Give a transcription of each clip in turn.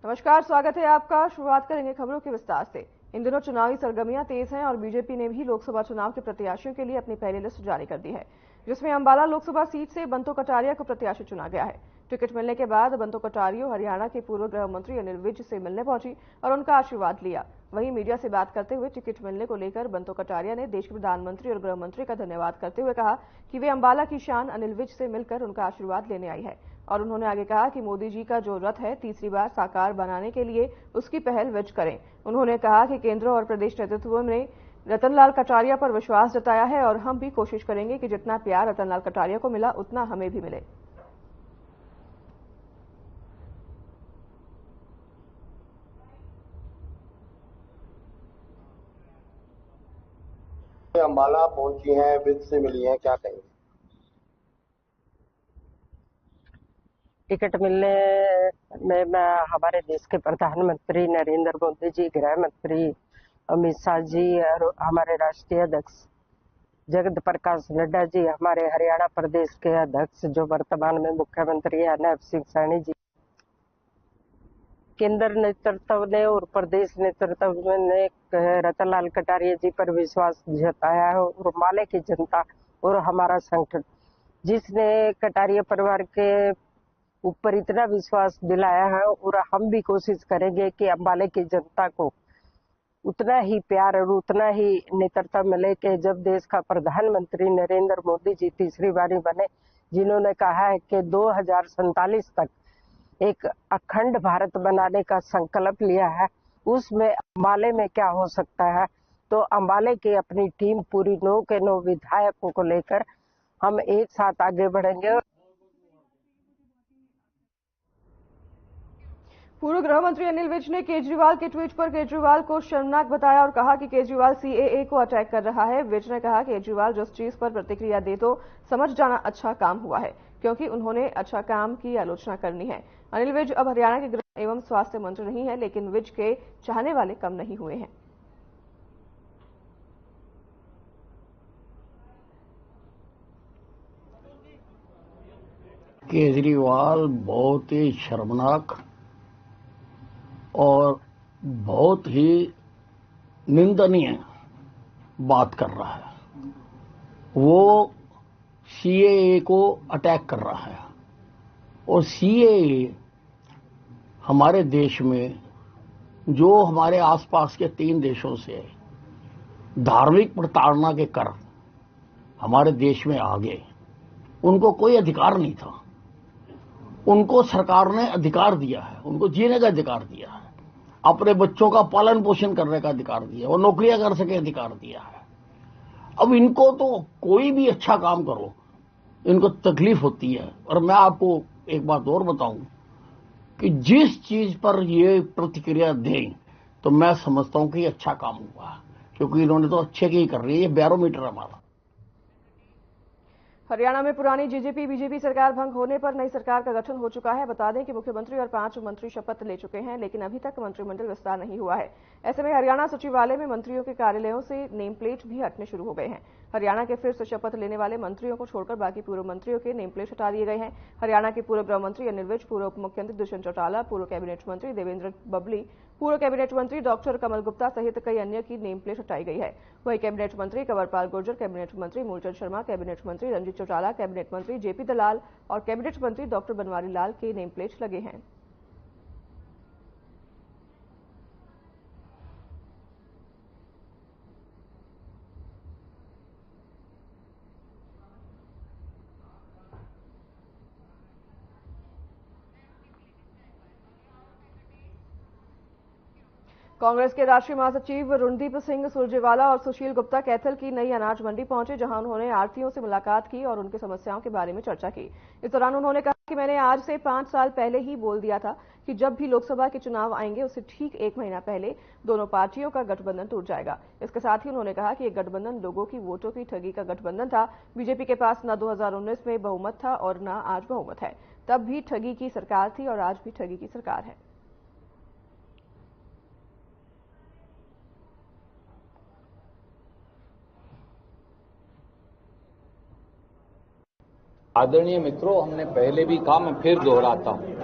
नमस्कार, स्वागत है आपका। शुरुआत करेंगे खबरों के विस्तार से। इन दिनों चुनावी सरगर्मियां तेज हैं और बीजेपी ने भी लोकसभा चुनाव के प्रत्याशियों के लिए अपनी पहली लिस्ट जारी कर दी है, जिसमें अंबाला लोकसभा सीट से बंतो कटारिया को प्रत्याशी चुना गया है। टिकट मिलने के बाद बंतो कटारिया हरियाणा के पूर्व गृह मंत्री अनिल विज से मिलने पहुंची और उनका आशीर्वाद लिया। वहीं मीडिया से बात करते हुए टिकट मिलने को लेकर बंतो कटारिया ने देश के प्रधानमंत्री और गृह मंत्री का धन्यवाद करते हुए कहा कि वे अंबाला की शान अनिल विज से मिलकर उनका आशीर्वाद लेने आई है। और उन्होंने आगे कहा कि मोदी जी का जो रथ है तीसरी बार साकार बनाने के लिए उसकी पहल विज करें। उन्होंने कहा कि केंद्र और प्रदेश नेतृत्व ने रतनलाल कटारिया पर विश्वास जताया है और हम भी कोशिश करेंगे कि जितना प्यार रतनलाल कटारिया को मिला उतना हमें भी मिले। अंबाला पहुंची हैं, विद से मिली हैं, क्या कहेंगे? टिकट मिलने में मैं हमारे देश के प्रधानमंत्री नरेंद्र मोदी जी, गृह मंत्री अमित शाह जी और हमारे राष्ट्रीय अध्यक्ष जगत प्रकाश नड्डा जी, हमारे हरियाणा प्रदेश के अध्यक्ष जो वर्तमान में मुख्यमंत्री है नैब सिंह सैनी जी, केंद्र नेतृत्व ने और प्रदेश नेतृत्व ने रतनलाल कटारिया जी पर विश्वास जताया है और अंबाले की जनता और हमारा संगठन जिसने कटारिया परिवार के ऊपर इतना विश्वास दिलाया है, और हम भी कोशिश करेंगे कि अंबाले की जनता को उतना ही प्यार और उतना ही नेतृत्व मिले कि जब देश का प्रधानमंत्री नरेंद्र मोदी जी तीसरी बारी बने, जिन्होंने कहा है कि 2047 तक एक अखंड भारत बनाने का संकल्प लिया है, उसमें अंबाले में क्या हो सकता है। तो अंबाले की अपनी टीम पूरी 9 के 9 विधायकों को लेकर हम एक साथ आगे बढ़ेंगे। पूर्व गृह मंत्री अनिल विज ने केजरीवाल के ट्वीट पर केजरीवाल को शर्मनाक बताया और कहा कि केजरीवाल सीएए को अटैक कर रहा है। विज ने कहा कि केजरीवाल जिस चीज पर प्रतिक्रिया दे तो समझ जाना अच्छा काम हुआ है, क्योंकि उन्होंने अच्छा काम की आलोचना करनी है। अनिल विज अब हरियाणा के गृह एवं स्वास्थ्य मंत्री नहीं है, लेकिन विज के चाहने वाले कम नहीं हुए हैं। केजरीवाल बहुत ही शर्मनाक और बहुत ही निंदनीय बात कर रहा है। वो सीएए को अटैक कर रहा है और सीएए हमारे देश में जो हमारे आसपास के 3 देशों से धार्मिक प्रताड़ना के कर हमारे देश में आ गए, उनको कोई अधिकार नहीं था। उनको सरकार ने अधिकार दिया है, उनको जीने का अधिकार दिया है, अपने बच्चों का पालन पोषण करने का अधिकार दिया और नौकरियां कर सके अधिकार दिया है। अब इनको तो कोई भी अच्छा काम करो, इनको तकलीफ होती है। और मैं आपको एक बात और बताऊं कि जिस चीज पर ये प्रतिक्रिया दें तो मैं समझता हूं कि अच्छा काम हुआ, क्योंकि इन्होंने तो अच्छे की ही कर रही है। ये बैरोमीटर है हमारा। हरियाणा में पुरानी जेजेपी बीजेपी सरकार भंग होने पर नई सरकार का गठन हो चुका है। बता दें कि मुख्यमंत्री और 5 मंत्री शपथ ले चुके हैं, लेकिन अभी तक मंत्रिमंडल विस्तार नहीं हुआ है। ऐसे में हरियाणा सचिवालय में मंत्रियों के कार्यालयों से नेम प्लेट भी हटने शुरू हो गए हैं। हरियाणा के फिर से शपथ लेने वाले मंत्रियों को छोड़कर बाकी पूर्व मंत्रियों के नेम प्लेट हटा दिए गए हैं। हरियाणा के पूर्व गृह मंत्री अनिल विज, पूर्व उप मुख्यमंत्री दुष्यंत चौटाला, पूर्व कैबिनेट मंत्री देवेंद्र बबली, पूर्व कैबिनेट मंत्री डॉक्टर कमल गुप्ता सहित कई अन्य की नेम प्लेट हटाई गई है। वहीं कैबिनेट मंत्री कंवरपाल गुर्जर, कैबिनेट मंत्री मूलचंद शर्मा, कैबिनेट मंत्री रंजीत चौटाला, कैबिनेट मंत्री जेपी दलाल और कैबिनेट मंत्री डॉक्टर बनवारी लाल के नेम प्लेट लगे हैं। कांग्रेस के राष्ट्रीय महासचिव रणदीप सिंह सुरजेवाला और सुशील गुप्ता कैथल की नई अनाज मंडी पहुंचे, जहां उन्होंने आढ़तियों से मुलाकात की और उनकी समस्याओं के बारे में चर्चा की। इस दौरान उन्होंने कहा कि मैंने आज से 5 साल पहले ही बोल दिया था कि जब भी लोकसभा के चुनाव आएंगे उससे ठीक 1 महीना पहले दोनों पार्टियों का गठबंधन टूट जाएगा। इसके साथ ही उन्होंने कहा कि ये गठबंधन लोगों की वोटों की ठगी का गठबंधन था। बीजेपी के पास न 2019 में बहुमत था और न आज बहुमत है। तब भी ठगी की सरकार थी और आज भी ठगी की सरकार है। आदरणीय मित्रों, हमने पहले भी कहा, मैं फिर दोहराता हूं,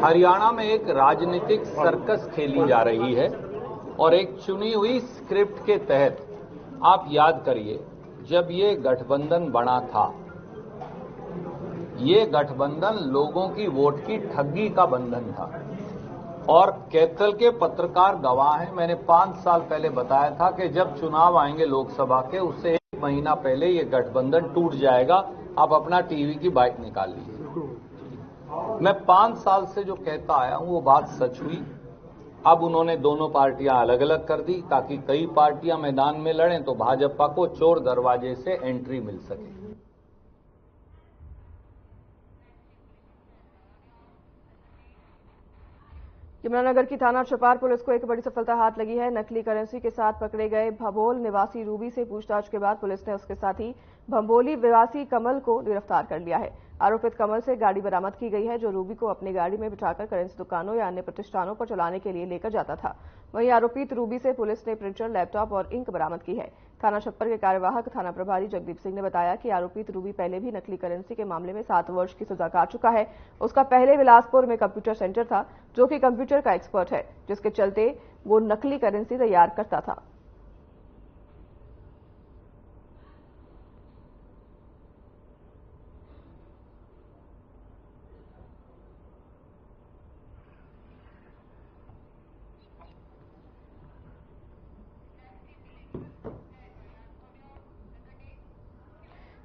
हरियाणा में एक राजनीतिक सर्कस खेली जा रही है और एक चुनी हुई स्क्रिप्ट के तहत, आप याद करिए, जब ये गठबंधन बना था, ये गठबंधन लोगों की वोट की ठगी का बंधन था और कैथल के पत्रकार गवाह हैं। मैंने 5 साल पहले बताया था कि जब चुनाव आएंगे लोकसभा के, उससे 1 महीना पहले ये गठबंधन टूट जाएगा। आप अपना टीवी की बाइट निकाल लीजिए। मैं 5 साल से जो कहता आया हूं वो बात सच हुई। अब उन्होंने दोनों पार्टियां अलग अलग कर दी ताकि कई पार्टियां मैदान में लड़ें तो भाजपा को चोर दरवाजे से एंट्री मिल सके। यमुनानगर की थाना छपार पुलिस को एक बड़ी सफलता हाथ लगी है। नकली करेंसी के साथ पकड़े गए भभोल निवासी रूबी से पूछताछ के बाद पुलिस ने उसके साथी भंबोली निवासी कमल को गिरफ्तार कर लिया है। आरोपित कमल से गाड़ी बरामद की गई है जो रूबी को अपनी गाड़ी में बिठाकर करेंसी दुकानों या अन्य प्रतिष्ठानों पर चलाने के लिए लेकर जाता था। वहीं आरोपित रूबी से पुलिस ने प्रिंटर, लैपटॉप और इंक बरामद की है। थाना छप्पर के कार्यवाहक थाना प्रभारी जगदीप सिंह ने बताया कि आरोपित रूबी पहले भी नकली करेंसी के मामले में 7 वर्ष की सजा काट चुका है। उसका पहले बिलासपुर में कंप्यूटर सेंटर था जो कि कंप्यूटर का एक्सपर्ट है, जिसके चलते वो नकली करेंसी तैयार करता था।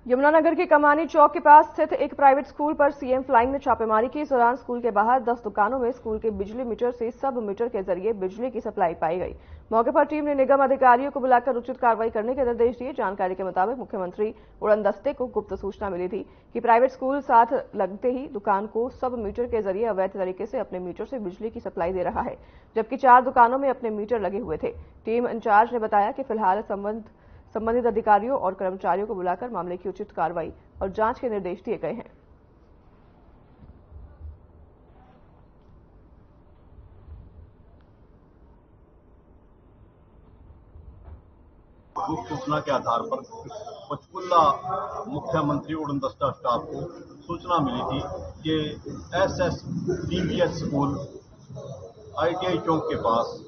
यमुनानगर के कमानी चौक के पास स्थित एक प्राइवेट स्कूल पर सीएम फ्लाइंग ने छापेमारी की। इस दौरान स्कूल के बाहर 10 दुकानों में स्कूल के बिजली मीटर से सब मीटर के जरिए बिजली की सप्लाई पाई गई। मौके पर टीम ने निगम अधिकारियों को बुलाकर उचित कार्रवाई करने के निर्देश दिए। जानकारी के मुताबिक मुख्यमंत्री उड़न दस्ते को गुप्त सूचना मिली थी कि प्राइवेट स्कूल साथ लगते ही दुकान को सब मीटर के जरिए अवैध तरीके से अपने मीटर से बिजली की सप्लाई दे रहा है, जबकि 4 दुकानों में अपने मीटर लगे हुए थे। टीम इंचार्ज ने बताया कि फिलहाल संबंधित अधिकारियों और कर्मचारियों को बुलाकर मामले की उचित कार्रवाई और जांच के निर्देश दिए गए हैं। गुप्त सूचना के आधार पर पंचकुला मुख्यमंत्री उड़न दस्ता स्टाफ को सूचना मिली थी कि SSDBS स्कूल ITI चौक के पास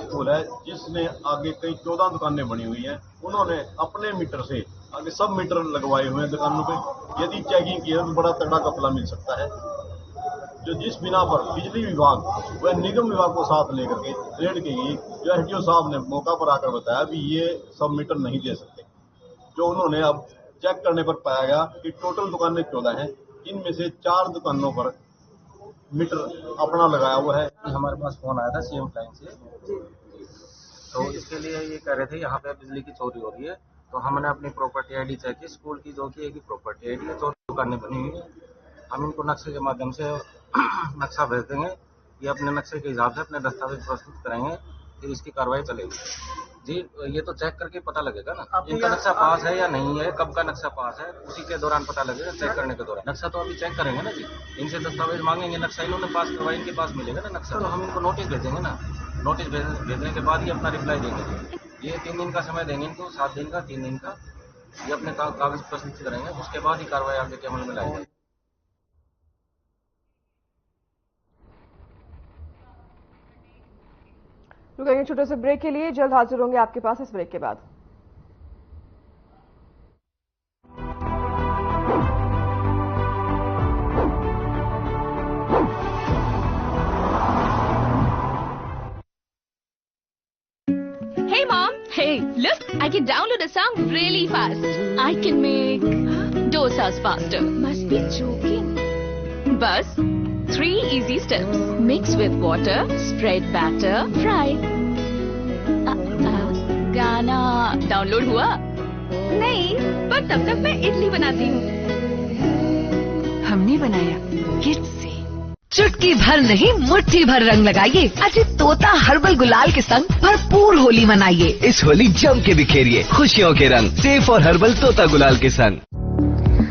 स्कूल है, जिसने आगे कई 14 दुकानें बनी हुई हैं। उन्होंने अपने मीटर से आगे सब मीटर लगवाए हुए हैं दुकानों पे। यदि चेकिंग की है तो बड़ा तगड़ा कपला मिल सकता है, जो जिस बिना पर बिजली विभाग व निगम विभाग को साथ लेकर के रेड की गई। जो SDO साहब ने मौका पर आकर बताया भी ये सब मीटर नहीं दे सकते। जो उन्होंने अब चेक करने पर पाया गया कि टोटल दुकानें 14 हैं, इनमें से 4 दुकानों पर मीटर अपना लगाया हुआ है। हमारे पास फोन आया था CM फ्लाइंग से, तो इसके लिए ये कह रहे थे यहाँ पे बिजली की चोरी हो रही है। तो हमने अपनी प्रॉपर्टी ID चेक की, स्कूल की जो कि एक ही प्रॉपर्टी ID है, 4 दुकानें बनी हुई है। हम इनको नक्शे के माध्यम से नक्शा भेज देंगे, ये अपने नक्शे के हिसाब से अपने दस्तावेज प्रस्तुत करेंगे, फिर इसकी कार्रवाई चलेगी। जी, ये तो चेक करके पता लगेगा ना इनका नक्शा पास है या नहीं है, कब का नक्शा पास है, उसी के दौरान पता लगेगा। चेक करने के दौरान नक्शा तो अभी चेक करेंगे ना जी, इनसे दस्तावेज मांगेंगे, नक्शा इन्होंने पास करवाया, इनके पास मिलेगा ना नक्शा, तो हम इनको नोटिस भेजेंगे ना। नोटिस भेजने के बाद ही अपना रिप्लाई देंगे। ये 3 दिन का समय देंगे इनको, 7 दिन का, 3 दिन का, ये अपने कागज प्रस्तुत करेंगे, उसके बाद ही कार्रवाई आगे के अमल में लाएंगे। रुकेंगे छोटे से ब्रेक के लिए, जल्द हाजिर होंगे आपके पास इस ब्रेक के बाद। Hey mom, hey, look, I can download a song really fast. I can make dosas faster. Must be joking. Bus 3 easy steps. Mix with water, spread batter, fry. गाना डाउनलोड हुआ? नहीं, पर तब तक मैं इडली बनाती हूँ। हमने बनाया किट से। चुटकी भर नहीं, मुट्ठी भर रंग लगाइए। अजित तोता हर्बल गुलाल के संग भरपूर होली मनाइए। इस होली जम के बिखेरिए खुशियों के रंग सेफ और हर्बल तोता गुलाल के संग।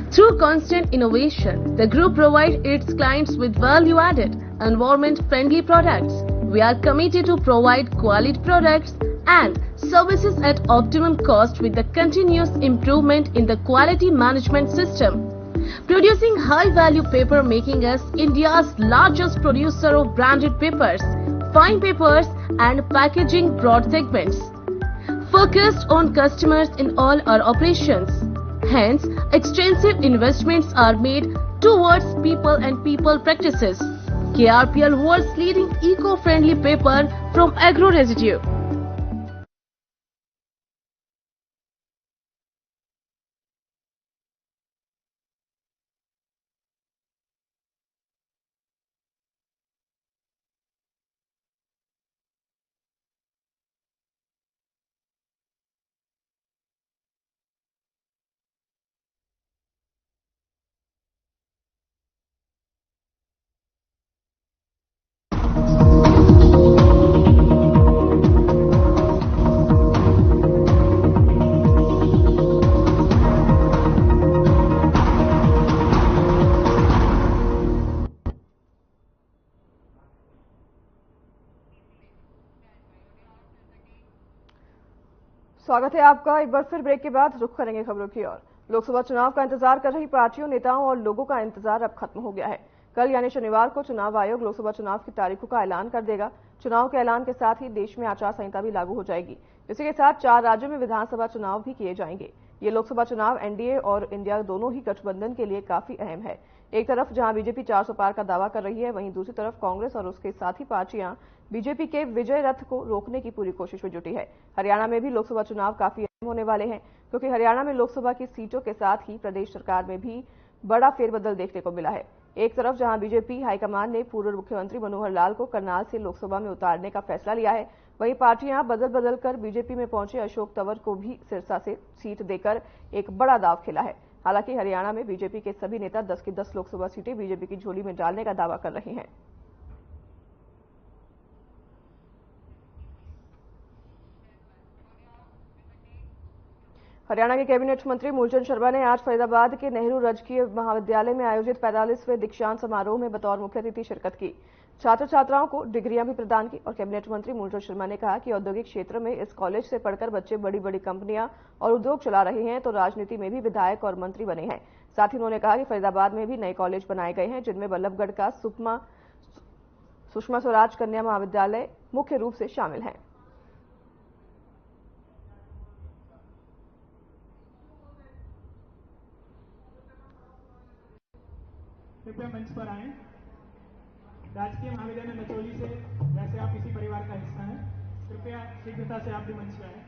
Through constant innovation, the group provides its clients with value-added, environment-friendly products. We are committed to provide quality products and services at optimum cost with the continuous improvement in the quality management system. Producing high-value paper, making us India's largest producer of branded papers, fine papers and packaging broad segments. Focused on customers in all our operations. Hence, extensive investments are made towards people and people practices. KRPL world's leading eco-friendly paper from agro residue. स्वागत है आपका। एक बार फिर break के बाद रुख करेंगे खबरों की ओर। लोकसभा चुनाव का इंतजार कर रही पार्टियों, नेताओं और लोगों का इंतजार अब खत्म हो गया है। कल यानी शनिवार को चुनाव आयोग लोकसभा चुनाव की तारीखों का ऐलान कर देगा। चुनाव के ऐलान के साथ ही देश में आचार संहिता भी लागू हो जाएगी। इसी के साथ 4 राज्यों में विधानसभा चुनाव भी किए जाएंगे। ये लोकसभा चुनाव एनडीए और इंडिया दोनों ही गठबंधन के लिए काफी अहम है। एक तरफ जहां बीजेपी 400 पार का दावा कर रही है, वहीं दूसरी तरफ कांग्रेस और उसके साथी पार्टियां बीजेपी के विजय रथ को रोकने की पूरी कोशिश में जुटी है। हरियाणा में भी लोकसभा चुनाव काफी अहम होने वाले हैं, क्योंकि हरियाणा में लोकसभा की सीटों के साथ ही प्रदेश सरकार में भी बड़ा फेरबदल देखने को मिला है। एक तरफ जहां बीजेपी हाईकमान ने पूर्व मुख्यमंत्री मनोहर लाल को करनाल से लोकसभा में उतारने का फैसला लिया है, वहीं पार्टियां बदल बदल कर बीजेपी में पहुंचे अशोक तंवर को भी सिरसा से सीट देकर एक बड़ा दाव खेला है। हालांकि हरियाणा में बीजेपी के सभी नेता 10 की 10 लोकसभा सीटें बीजेपी की झोली में डालने का दावा कर रहे हैं। हरियाणा के कैबिनेट मंत्री मूलचंद शर्मा ने आज फरीदाबाद के नेहरू राजकीय महाविद्यालय में आयोजित 45वें दीक्षांत समारोह में बतौर मुख्य अतिथि शिरकत की। छात्र छात्राओं को डिग्रियां भी प्रदान की और कैबिनेट मंत्री मूलचंद शर्मा ने कहा कि औद्योगिक क्षेत्र में इस कॉलेज से पढ़कर बच्चे बड़ी बड़ी कंपनियां और उद्योग चला रहे हैं, तो राजनीति में भी विधायक और मंत्री बने हैं। साथ ही उन्होंने कहा कि फरीदाबाद में भी नए कॉलेज बनाए गए हैं, जिनमें बल्लभगढ़ का सुषमा स्वराज कन्या महाविद्यालय मुख्य रूप से शामिल है। कृपया मंच पर आएं। राजकीय महाविद्यालय नचोली से वैसे आप इसी परिवार का हिस्सा हैं, कृपया शीघ्रता से आप भी मंच पर आएं।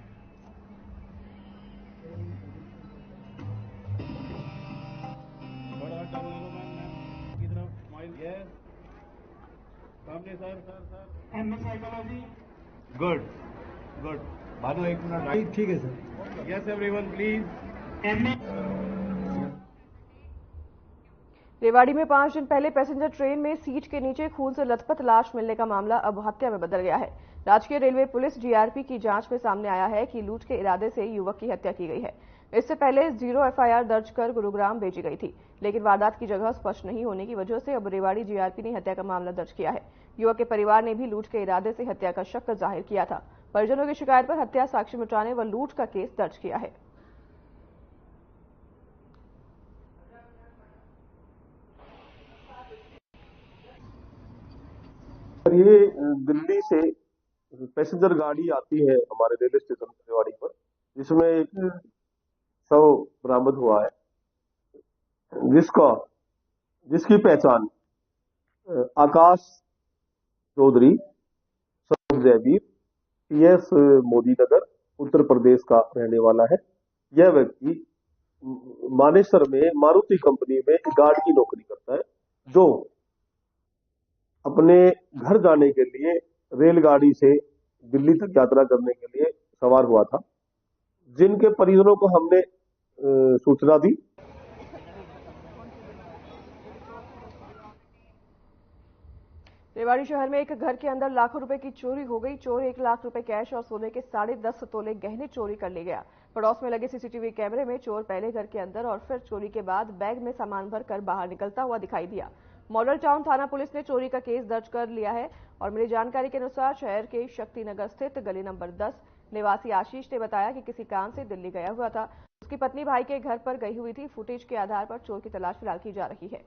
बड़ा टर्न ले लो मैम की तरफ स्माइल। यस सामने sir MA psychology. Good good. Bhanu एक मिनट। ठीक है sir. Yes everyone please. MA Rewari में 5 दिन पहले पैसेंजर ट्रेन में सीट के नीचे खून से लथपथ लाश मिलने का मामला अब हत्या में बदल गया है। राजकीय रेलवे पुलिस जीआरपी की जांच में सामने आया है कि लूट के इरादे से युवक की हत्या की गई है। इससे पहले 0 एफआईआर दर्ज कर गुरुग्राम भेजी गई थी, लेकिन वारदात की जगह स्पष्ट नहीं होने की वजह से अब रेवाड़ी जीआरपी ने हत्या का मामला दर्ज किया है। युवक के परिवार ने भी लूट के इरादे से हत्या का शक जाहिर किया था। परिजनों की शिकायत पर हत्या, साक्ष्य मिटाने व लूट का केस दर्ज किया है। ये दिल्ली से पैसेंजर गाड़ी आती है हमारे रेलवे स्टेशन रेवाड़ी पर, जिसमें एक शव बरामद हुआ है, जिसकी पहचान आकाश चौधरी जयवीर PS मोदी नगर उत्तर प्रदेश का रहने वाला है। यह व्यक्ति मानेसर में मारुति कंपनी में गार्ड की नौकरी करता है, जो अपने घर जाने के लिए रेलगाड़ी से दिल्ली तक यात्रा करने के लिए सवार हुआ था, जिनके परिजनों को हमने सूचना दी। रेवाड़ी शहर में एक घर के अंदर लाखों रुपए की चोरी हो गई। चोर 1 लाख रुपए कैश और सोने के 10.5 तोले गहने चोरी कर ले गया। पड़ोस में लगे सीसीटीवी कैमरे में चोर पहले घर के अंदर और फिर चोरी के बाद बैग में सामान भरकर बाहर निकलता हुआ दिखाई दिया। मॉडल टाउन थाना पुलिस ने चोरी का केस दर्ज कर लिया है और मिली जानकारी के अनुसार शहर के शक्ति नगर स्थित गली नंबर 10 निवासी आशीष ने बताया कि किसी काम से दिल्ली गया हुआ था। उसकी पत्नी भाई के घर पर गई हुई थी। फुटेज के आधार पर चोर की तलाश फिलहाल की जा रही है।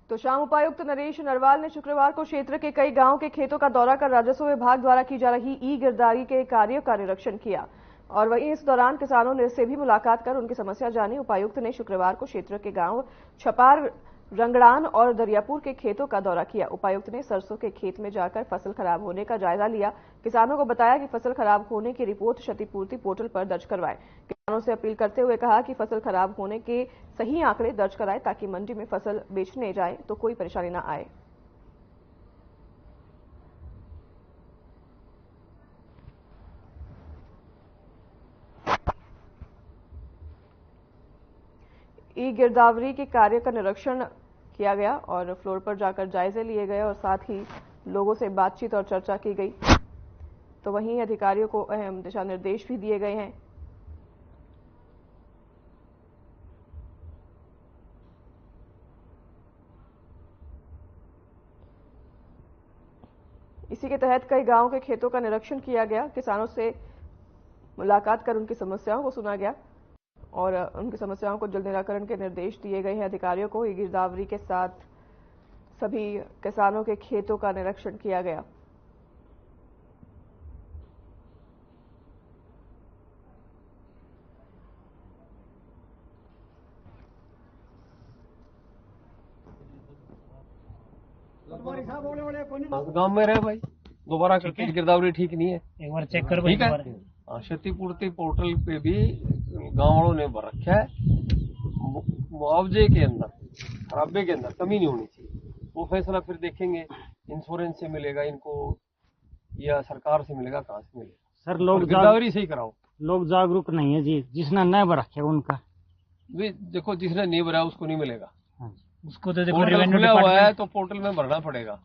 तो शाम उपायुक्त नरेश नरवाल ने शुक्रवार को क्षेत्र के कई गांवों के खेतों का दौरा कर राजस्व विभाग द्वारा की जा रही ई गिरदावरी के कार्यों का निरीक्षण किया और वहीं इस दौरान किसानों से भी मुलाकात कर उनकी समस्या जानी। उपायुक्त ने शुक्रवार को क्षेत्र के गांव छपार, रंगड़ान और दरियापुर के खेतों का दौरा किया। उपायुक्त ने सरसों के खेत में जाकर फसल खराब होने का जायजा लिया। किसानों को बताया कि फसल खराब होने की रिपोर्ट क्षतिपूर्ति पोर्टल पर दर्ज करवाएं। किसानों से अपील करते हुए कहा कि फसल खराब होने के सही आंकड़े दर्ज कराएं ताकि मंडी में फसल बेचने जाए तो कोई परेशानी न आए। ई गिरदावरी के कार्य का निरीक्षण किया गया और फ्लोर पर जाकर जायजे लिए गए और साथ ही लोगों से बातचीत और चर्चा की गई। तो वहीं अधिकारियों को अहम दिशा निर्देश भी दिए गए हैं। इसी के तहत कई गांवों के खेतों का निरीक्षण किया गया। किसानों से मुलाकात कर उनकी समस्याओं को सुना गया और उनकी समस्याओं को जल्द निराकरण के निर्देश दिए गए हैं अधिकारियों को। ई गिरदावरी के साथ सभी किसानों के खेतों का निरीक्षण किया गया। गांव में रहे भाई, दोबारा करके गिरदावरी ठीक नहीं है, एक बार चेक कर। ठीक है। क्षतिपूर्ति पोर्टल पे भी गाँव वालों ने भर रखा है। मुआवजे के अंदर, खराबे के अंदर कमी नहीं होनी चाहिए। वो फैसला फिर देखेंगे इंश्योरेंस से मिलेगा इनको या सरकार से मिलेगा, कहाँ से मिलेगा। सर लोग गिरदावरी सही कराओ। लोग जागरूक नहीं है जी, जिसने नहीं भर रखे उनका देखो, जिसने नहीं भरा उसको नहीं मिलेगा। उसको तो देखो पोर्टल खुला हुआ है तो पोर्टल में भरना पड़ेगा।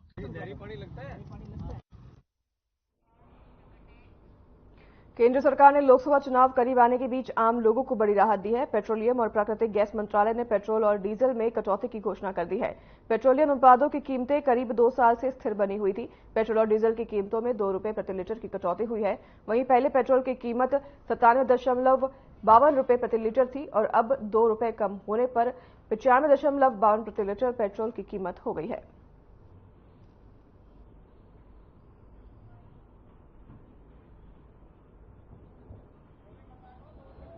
केंद्र सरकार ने लोकसभा चुनाव करीब आने के बीच आम लोगों को बड़ी राहत दी है। पेट्रोलियम और प्राकृतिक गैस मंत्रालय ने पेट्रोल और डीजल में कटौती की घोषणा कर दी है। पेट्रोलियम उत्पादों की कीमतें करीब 2 साल से स्थिर बनी हुई थी। पेट्रोल और डीजल की कीमतों में 2 रुपए प्रति लीटर की कटौती हुई है। वहीं पहले पेट्रोल की कीमत 97.52 रुपए प्रति लीटर थी और अब 2 रुपए कम होने पर 95.52 प्रति लीटर पेट्रोल की कीमत हो गई है।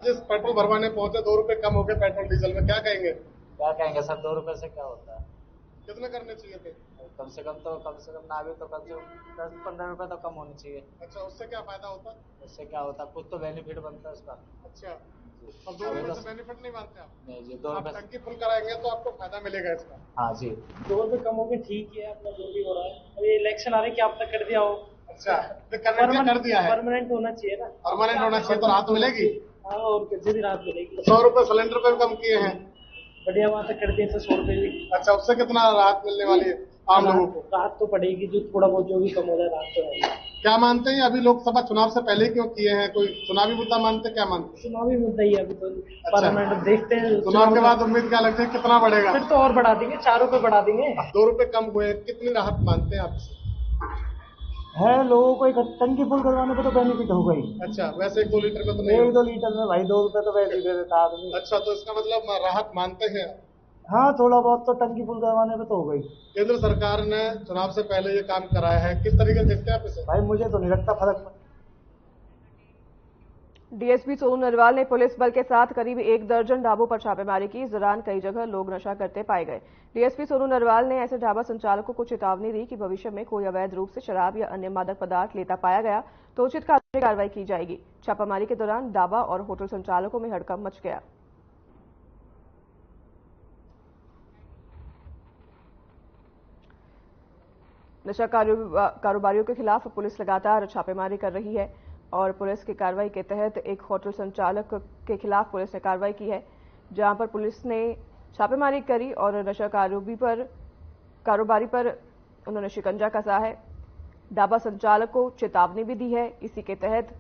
जिस पेट्रोल भरवाने पहुंचे 2 रुपए कम हो गए पेट्रोल डीजल में, क्या कहेंगे? क्या कहेंगे सर, 2 रुपए से क्या होता है? कितने करने चाहिए थे? कम से कम ना भी तो कम से 10-15 रुपए तो कम होने चाहिए। अच्छा, उससे क्या फायदा होता? उससे क्या होता, कुछ तो बेनिफिट बनता है उसका। अच्छा, अब 2 रुपए से बेनिफिट नहीं मानते आप? नहीं जी, 2 रुपए टंकी फुल कराएंगे तो आपको फायदा मिलेगा इसका। हाँ जी, 2 रुपए कम हो गए, ठीक है, अपना जो भी हो रहा है। अब ये इलेक्शन आ रहे, क्या आप तक कर दिया हो? अच्छा, तो कर दिया है। परमानेंट होना चाहिए ना। परमानेंट होना चाहिए तो राहत मिलेगी। हाँ, और कितनी भी राहत मिलेगी। 100 रुपए सिलेंडर पे कम किए हैं। बढ़िया, वहाँ तक कर दिए 100 रुपए भी। अच्छा, उससे कितना राहत मिलने वाली है आम लोगों को? राहत तो पड़ेगी, जो थोड़ा बहुत जो भी कम हो जाए राहत तो है। क्या मानते हैं अभी लोकसभा चुनाव से पहले क्यों किए हैं? कोई चुनावी मुद्दा मानते, क्या मानते? चुनावी मुद्दा ही है अभी तो। पार्लियामेंट देखते हैं चुनाव के बाद उम्मीद क्या लगती है कितना बढ़ेगा? फिर तो और बढ़ा देंगे, 4 रुपए बढ़ा देंगे। 2 रुपए कम हुए, कितनी राहत मानते हैं आप? है लोगों को एक टंकी फुल करवाने पे तो बेनिफिट होगा ही। अच्छा, वैसे 1-2 लीटर में तो नहीं? 1-2 लीटर में भाई 2 रुपए तो वैसे ही दे देता आदमी। अच्छा, तो इसका मतलब राहत मानते हैं? हाँ, थोड़ा बहुत तो टंकी फुल करवाने पे तो हो गई। केंद्र सरकार ने चुनाव से पहले ये काम कराया है, किस तरीके से देखते हैं आप इसे? भाई मुझे तो नहीं लगता फर्क। डीएसपी सोनू नरवाल ने पुलिस बल के साथ करीब 1 दर्जन ढाबों पर छापेमारी की। इस दौरान कई जगह लोग नशा करते पाए गए। डीएसपी सोनू नरवाल ने ऐसे ढाबा संचालकों को चेतावनी दी कि भविष्य में कोई अवैध रूप से शराब या अन्य मादक पदार्थ लेता पाया गया तो उचित कानूनी कार्रवाई की जाएगी। छापामारी के दौरान ढाबा और होटल संचालकों में हड़कंप मच गया। नशा कारोबारियों के खिलाफ पुलिस लगातार छापेमारी कर रही है और पुलिस की कार्रवाई के तहत एक होटल संचालक के खिलाफ पुलिस ने कार्रवाई की है, जहां पर पुलिस ने छापेमारी करी और नशा कारोबारी पर उन्होंने शिकंजा कसा है। ढाबा संचालक को चेतावनी भी दी है इसी के तहत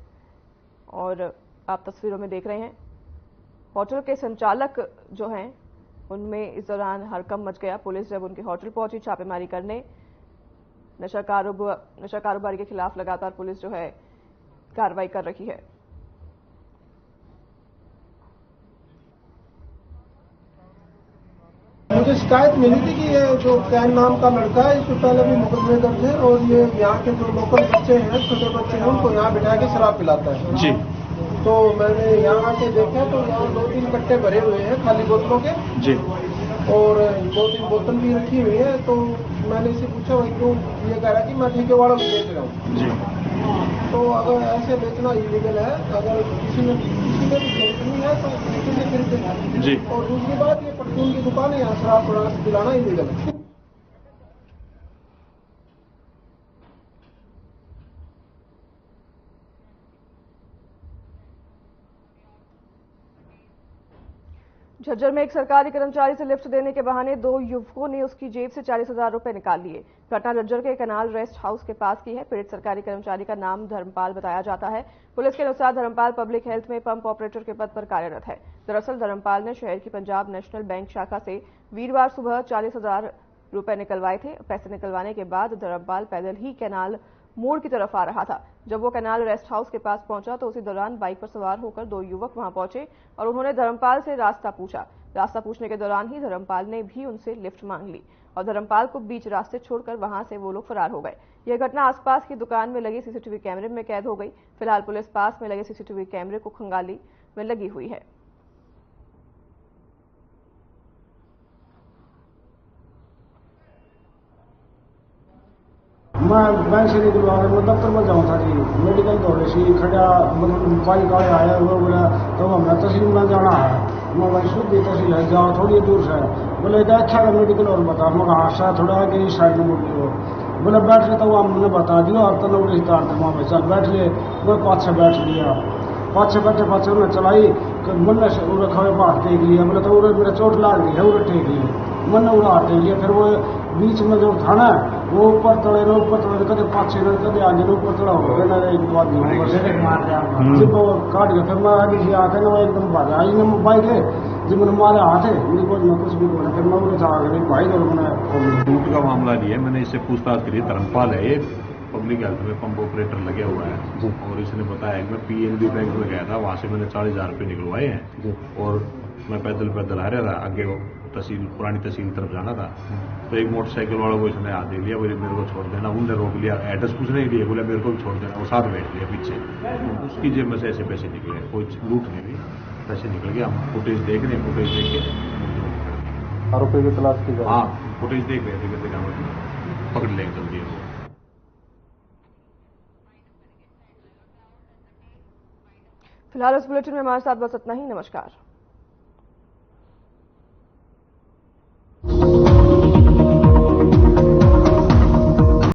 और आप तस्वीरों में देख रहे हैं। होटल के संचालक जो हैं उनमें इस दौरान हड़कंप मच गया। पुलिस जब उनके होटल पहुंची छापेमारी करने, नशा कारोबारी के खिलाफ लगातार पुलिस जो है कार्रवाई कर रही है। मुझे शिकायत मिली थी कि ये जो कैन नाम का लड़का है, इससे पहले भी मुकदमे दर्ज है और ये यहाँ के जो लोकल बच्चे हैं, छोटे बच्चे हैं, उनको यहाँ बिठा के शराब पिलाता है जी। तो मैंने यहाँ आके देखा तो यहाँ 2-3 कट्टे भरे हुए हैं खाली बोतलों के जी, और 2-3 बोतल भी रखी हुई है। तो मैंने इसे पूछा भाई क्यों, ये कह रहा है कि मैं ठेके वालों को बेच रहा हूँ जी। तो अगर ऐसे बेचना इलीगल है, अगर किसी ने भी खरीदनी है तो ठेके से खरीदे जी। और दूसरी बात, ये परचून की दुकान है, यहाँ शराब पिलाना इलीगल है। झज्जर में एक सरकारी कर्मचारी से लिफ्ट देने के बहाने 2 युवकों ने उसकी जेब से 40,000 रुपए निकाल लिए। घटना झज्जर के कनाल रेस्ट हाउस के पास की है। पीड़ित सरकारी कर्मचारी का नाम धर्मपाल बताया जाता है। पुलिस के अनुसार धर्मपाल पब्लिक हेल्थ में पंप ऑपरेटर के पद पर कार्यरत है। दरअसल धर्मपाल ने शहर की पंजाब नेशनल बैंक शाखा से वीरवार सुबह 40,000 रुपए निकलवाए थे। पैसे निकलवाने के बाद धर्मपाल पैदल ही कैनाल मोड़ की तरफ आ रहा था। जब वो कैनाल रेस्ट हाउस के पास पहुंचा तो उसी दौरान बाइक पर सवार होकर 2 युवक वहां पहुंचे और उन्होंने धर्मपाल से रास्ता पूछा। रास्ता पूछने के दौरान ही धर्मपाल ने भी उनसे लिफ्ट मांग ली और धर्मपाल को बीच रास्ते छोड़कर वहां से वो लोग फरार हो गए। यह घटना आसपास की दुकान में लगे सीसीटीवी कैमरे में कैद हो गई। फिलहाल पुलिस पास में लगे सीसीटीवी कैमरे को खंगाली में लगी हुई है। मैं बैंक से निकलवा रहा, मैं दफ्तर में जाऊँ था जी, मेडिकल दौड़े सी खड़ा मतलब बाइक वाले आया वो बोला तो हमें तहसील में जाना है। मैं भाई शुद्ध तहसील है, जाओ थोड़ी दूर से। बोले अच्छा मेडिकल और बता, मगर हादसा थोड़ा आगे इस साइड में मुड़ लियो। बोले बैठ ले, तो वो हमने बता दिया और तो लोग रिश्तेदार थे वहाँ पे, चल बैठ ले। मैं पाँच से बैठ लिया, पाँच से बैठे पाँच उन्हें चलाई, मन से रखा हुए बात टेक लिया। बोले तो उन्हें मेरा चोट लाग रही है, उन्हें टेक लिया, मन उड़ा हाथ टेक लिया। फिर वो बीच में जो था ना वो ऊपर तड़े कदे 5-6 कदे आगे ऊपर तड़ा हो गया ना, एक दो आदमी जब वो काट गया। फिर मैं आगे से आते ना वो एकदम भागा आई ना बाइक है जब मैंने मारे हाथ है मेरी कोई मैं कुछ भी बोला। फिर मैं उड़े था आगे भाई और मैंने लूट का मामला लिया। मैंने इससे पूछताछ करी। धर्मपाल है, पब्लिक हेल्थ में पंप ऑपरेटर लगे हुआ है और इसने बताया कि मैं पीएनबी बैंक में गया था, वहां से मैंने 40,000 रुपये निकलवाए हैं और मैं पैदल आ रहा था, आगे तहसील पुरानी तहसील तरफ जाना था। तो एक मोटरसाइकिल वालों को इसने हाथ दे लिया, बोले मेरे को छोड़ देना। उनने रोक लिया, एड्रेस पूछने के लिए, बोले मेरे को भी छोड़ देना। वो साथ बैठ लिया पीछे, उसकी जेब में से ऐसे पैसे निकले, कोई लूट नहीं हुई, पैसे निकल गया। हम फुटेज देख रहे हैं, फुटेज देख के आरोपी की तलाश की जाए। हाँ, फुटेज देख रहे थे, पकड़ लेंगे जल्दी। फिलहाल इस बुलेटिन में हमारे साथ बस इतना ही। नमस्कार।